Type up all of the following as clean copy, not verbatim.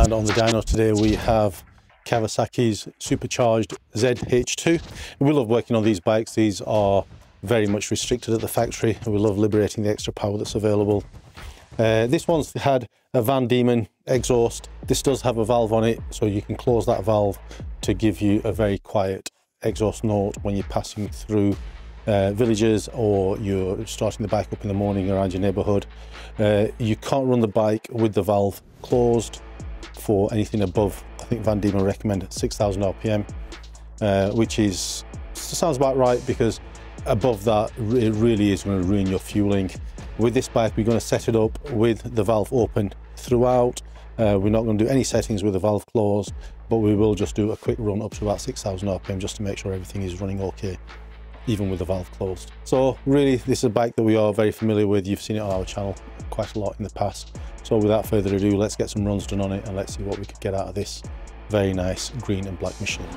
And on the dyno today we have Kawasaki's supercharged ZH2. We love working on these bikes. These are very much restricted at the factory. We love liberating the extra power that's available. This one's had a Vandemon exhaust. This does have a valve on it, so you can close that valve to give you a very quiet exhaust note when you're passing through villages or you're starting the bike up in the morning around your neighborhood. You can't run the bike with the valve closed for anything above, I think Vandemon recommend 6,000 RPM, which sounds about right, because above that it really is going to ruin your fueling. With this bike we're going to set it up with the valve open throughout. We're not going to do any settings with the valve closed, but we will just do a quick run up to about 6,000 RPM just to make sure everything is running okay, even with the valve closed. So really, this is a bike that we are very familiar with. You've seen it on our channel quite a lot in the past. So without further ado, let's get some runs done on it and let's see what we could get out of this very nice green and black machine.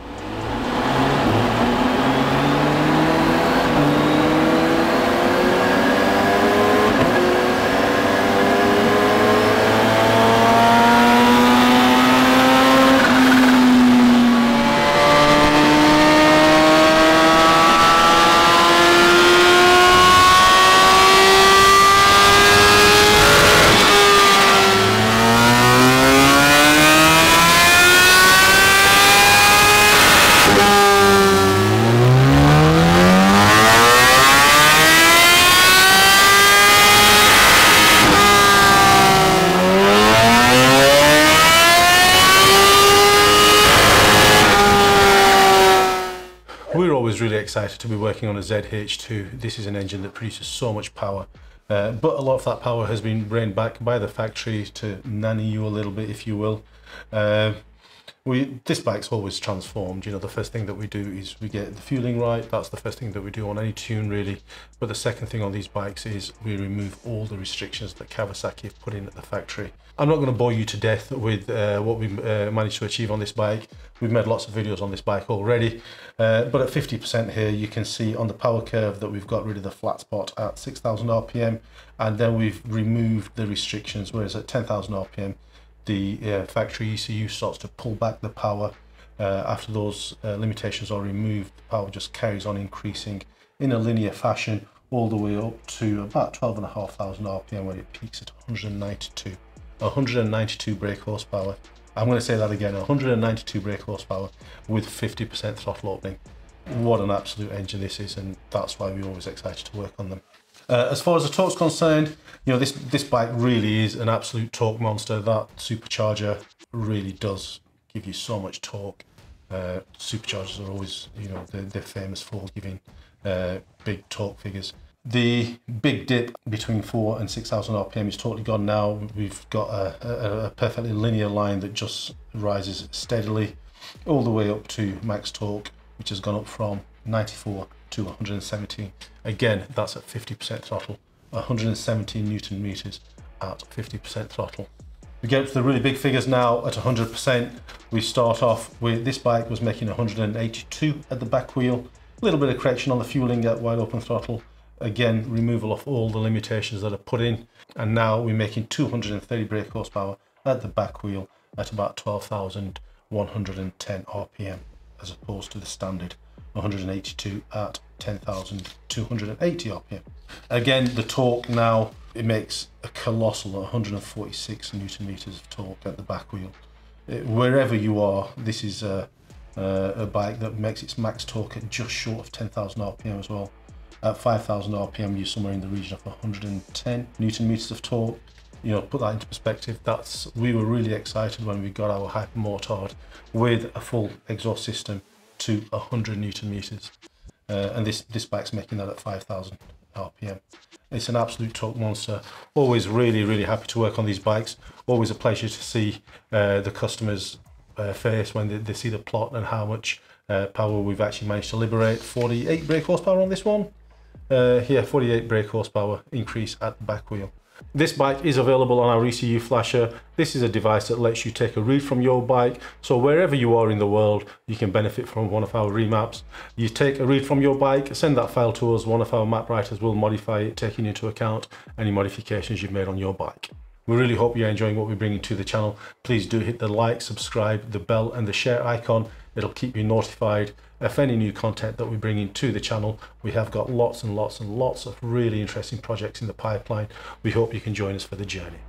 We're always really excited to be working on a ZH2. This is an engine that produces so much power, but a lot of that power has been reined back by the factory to nanny you a little bit, if you will. This bike's always transformed. You know, the first thing that we do is we get the fueling right. That's the first thing that we do on any tune, really. But the second thing on these bikes is we remove all the restrictions that Kawasaki have put in at the factory. I'm not going to bore you to death with what we managed to achieve on this bike. We've made lots of videos on this bike already, but at 50% here you can see on the power curve that we've got rid of the flat spot at 6,000 RPM, and then we've removed the restrictions, whereas at 10,000 RPM the factory ECU starts to pull back the power. After those limitations are removed, the power just carries on increasing in a linear fashion all the way up to about 12,500 RPM, where it peaks at 192 brake horsepower. I'm going to say that again, 192 brake horsepower with 50% throttle opening. What an absolute engine this is, and that's why we're always excited to work on them. As far as the torque's concerned, you know, this bike really is an absolute torque monster. That supercharger really does give you so much torque. Superchargers are always, you know, they're famous for giving big torque figures. The big dip between 4,000 and 6,000 RPM is totally gone now. We've got a perfectly linear line that just rises steadily all the way up to max torque, which has gone up from 94 to 117. Again, that's at 50% throttle, 117 Newton meters at 50% throttle. We get up to the really big figures now at 100%. We start off with, this bike was making 182 at the back wheel, a little bit of correction on the fueling at wide open throttle. Again, removal of all the limitations that are put in, and now we're making 230 brake horsepower at the back wheel at about 12,110 RPM, as opposed to the standard 182 at 10,280 RPM. Again, the torque now, it makes a colossal 146 Newton meters of torque at the back wheel. Wherever you are, this is a bike that makes its max torque at just short of 10,000 RPM as well. At 5,000 RPM, you're somewhere in the region of 110 Newton meters of torque. You know, put that into perspective, we were really excited when we got our hypermotard with a full exhaust system to 100 Newton meters. And this bike's making that at 5,000 RPM. It's an absolute torque monster. Always really, really happy to work on these bikes. Always a pleasure to see the customers' face when they see the plot and how much power we've actually managed to liberate. 48 brake horsepower on this one. Here, 48 brake horsepower increase at the back wheel. This bike is available on our ECU Flasher. This is a device that lets you take a read from your bike. So wherever you are in the world, you can benefit from one of our remaps. You take a read from your bike, send that file to us. One of our map writers will modify it, taking into account any modifications you've made on your bike. We really hope you're enjoying what we're bringing to the channel. Please do hit the like, subscribe, the bell and the share icon. It'll keep you notified of any new content that we're bringing to the channel. We have got lots and lots and lots of really interesting projects in the pipeline. We hope you can join us for the journey.